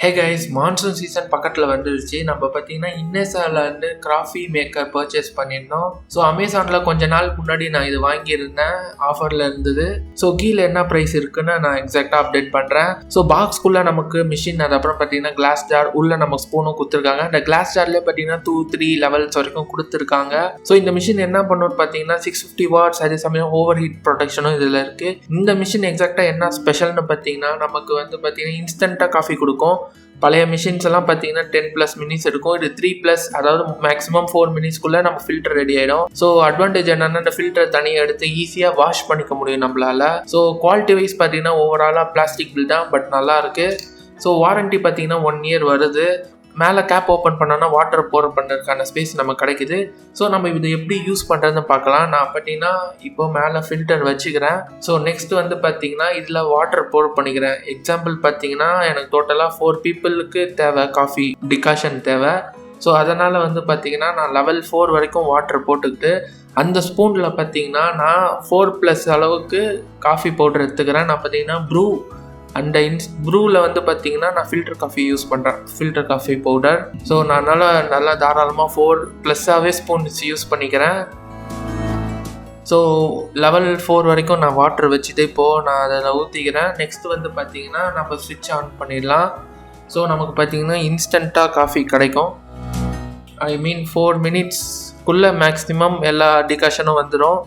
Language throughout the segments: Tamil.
ஹே கைஸ், மான்சூன் சீசன் பக்கத்தில் வந்துருச்சு. நம்ம பார்த்தீங்கன்னா INALSAலேருந்து காஃபி மேக்கர் பர்ச்சேஸ் பண்ணியிருந்தோம். ஸோ அமேசானில் கொஞ்ச நாள் முன்னாடி நான் இது வாங்கியிருந்தேன், ஆஃபரில் இருந்தது. ஸோ கீழே என்ன ப்ரைஸ் இருக்குன்னு நான் எக்ஸாக்டாக அப்டேட் பண்ணுறேன். ஸோ பாக்ஸ்குள்ளே நமக்கு மிஷின், அதுக்கப்புறம் பார்த்தீங்கன்னா கிளாஸ் ஜார், உள்ளே நம்ம ஸ்பூனும் கொடுத்துருக்காங்க. இந்த கிளாஸ் ஜார்லேயே பார்த்தீங்கன்னா 2-3 லெவல்ஸ் வரைக்கும் கொடுத்துருக்காங்க. ஸோ இந்த மிஷின் என்ன பண்ணுன்னு பார்த்தீங்கன்னா 650 வாட்ஸ், அதே சமயம் ஓவர் ஹீட் ப்ரொடெக்ஷனும் இதில் இருக்குது. இந்த மிஷின் எக்ஸாக்டாக என்ன ஸ்பெஷல்னு பார்த்தீங்கன்னா நமக்கு வந்து பார்த்தீங்கன்னா இன்ஸ்டண்ட்டாக காஃபி கொடுக்கும். பழைய மிஷின்ஸ் எல்லாம் பார்த்தீங்கன்னா 10+ மினிட்ஸ் எடுக்கும். இது 3+, அதாவது மேக்ஸிமம் 4 மினிட்ஸ்க்குள்ளே நம்ம ஃபில்டர் ரெடி ஆகிடும். ஸோ அட்வான்டேஜ் என்னென்னா இந்த ஃபில்டர் தனியாக எடுத்து ஈஸியாக வாஷ் பண்ணிக்க முடியும் நம்மளால். ஸோ குவாலிட்டி வைஸ் பார்த்தீங்கன்னா ஓவராலாக பிளாஸ்டிக் பில் தான், பட் நல்லா இருக்குது. ஸோ வாரண்ட்டி பார்த்தீங்கன்னா 1 இயர் வருது. மேலே கேப் ஓப்பன் பண்ணோன்னா வாட்டர் போர் பண்ணுறதுக்கான ஸ்பேஸ் நமக்கு கிடைக்குது. ஸோ நம்ம இது எப்படி யூஸ் பண்ணுறதுன்னு பார்க்கலாம். நான் பார்த்தீங்கன்னா இப்போ மேலே ஃபில்டர் வச்சுக்கிறேன். ஸோ நெக்ஸ்ட் வந்து பார்த்தீங்கன்னா இதில் வாட்டர் போர் பண்ணிக்கிறேன். எக்ஸாம்பிள் பார்த்தீங்கன்னா எனக்கு டோட்டலாக 4 பீப்புளுக்கு தேவை காஃபி டிகாஷன் தேவை. ஸோ அதனால் வந்து பார்த்தீங்கன்னா நான் லெவல் 4 வரைக்கும் வாட்டர் போட்டுக்கிட்டு அந்த ஸ்பூனில் பார்த்தீங்கன்னா நான் 4+ அளவுக்கு காஃபி பவுடர் எடுத்துக்கிறேன். நான் பார்த்தீங்கன்னா அந்த ப்ரூவில் வந்து பார்த்தீங்கன்னா நான் ஃபில்டர் காஃபி யூஸ் பண்ணுறேன், ஃபில்டர் காஃபி பவுடர். ஸோ நான் நல்லா தாராளமாக 4+ஆகவே ஸ்பூன்ஸ் யூஸ் பண்ணிக்கிறேன். ஸோ லெவல் 4 வரைக்கும் நான் வாட்டர் வச்சுட்டு இப்போது நான் அதில் ஊற்றிக்கிறேன். நெக்ஸ்ட் வந்து பார்த்தீங்கன்னா நம்ம ஸ்விட்ச் ஆன் பண்ணிடலாம். ஸோ நமக்கு பார்த்தீங்கன்னா இன்ஸ்டண்ட்டாக காஃபி கிடைக்கும். 4 மினிட்ஸ்க்குள்ளே மேக்ஸிமம் எல்லா டிகாஷனும் வந்துடும்.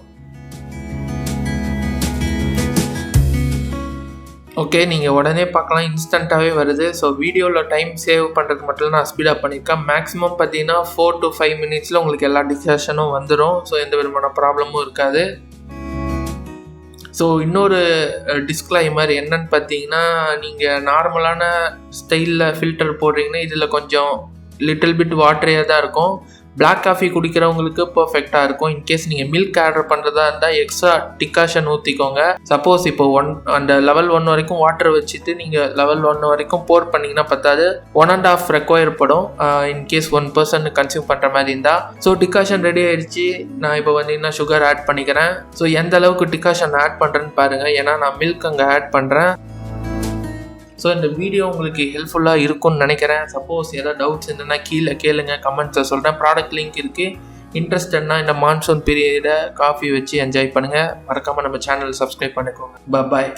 ஓகே, நீங்கள் உடனே பார்க்கலாம், இன்ஸ்டண்ட்டாகவே வருது. ஸோ வீடியோவில் டைம் சேவ் பண்ணுறதுக்கு மட்டும் நான் ஸ்பீடாக பண்ணியிருக்கேன். மேக்ஸிமம் பார்த்தீங்கன்னா 4 to 5 மினிட்ஸில் உங்களுக்கு எல்லா டிகாஷனும் வந்துடும். ஸோ எந்த விதமான ப்ராப்ளமும் இருக்காது. ஸோ இன்னொரு டிஸ்க்ளைமர் என்னன்னு பார்த்தீங்கன்னா, நீங்கள் நார்மலான ஸ்டைலில் ஃபில்டர் போடுறீங்கன்னா இதில் கொஞ்சம் லிட்டில் பிட் வாட்டரியாக தான் இருக்கும். பிளாக் காஃபி குடிக்கிறவங்களுக்கு பர்ஃபெக்டாக இருக்கும். இன்கேஸ் நீங்கள் மில்க் ஆர்டர் பண்ணுறதா இருந்தால் எக்ஸ்ட்ரா டிகாஷன் ஊற்றிக்கோங்க. சப்போஸ் இப்போ அந்த லெவல் 1 வரைக்கும் வாட்டர் வச்சுட்டு நீங்கள் லெவல் 1 வரைக்கும் போர் பண்ணிங்கன்னா பத்தாது, 1.5 ரெக்வயர்படும் இன்கேஸ் 1 பர்சன் கன்சியூம் பண்ணுற மாதிரி இருந்தால். ஸோ டிகாஷன் ரெடி ஆகிடுச்சு. நான் இப்போ வந்து சுகர் ஆட் பண்ணிக்கிறேன். ஸோ எந்த அளவுக்கு டிகாஷன் ஆட் பண்ணுறேன்னு பாருங்கள், ஏன்னா நான் மில்க் அங்கே ஆட் பண்ணுறேன். ஸோ இந்த வீடியோ உங்களுக்கு ஹெல்ப்ஃபுல்லாக இருக்கும்னு நினைக்கிறேன். சப்போஸ் ஏதாவது டவுட்ஸ் என்னென்னா கீழே கேளுங்க, கமெண்ட்ஸில் சொல்கிறேன். ப்ராடக்ட் லிங்க் இருக்குது. இன்ட்ரெஸ்டட்னா இந்த மான்சூன் பீரியடை காஃபி வச்சு என்ஜாய் பண்ணுங்கள். மறக்காமல் நம்ம சேனல் சப்ஸ்கிரைப் பண்ணிக்கோங்க. பாய்.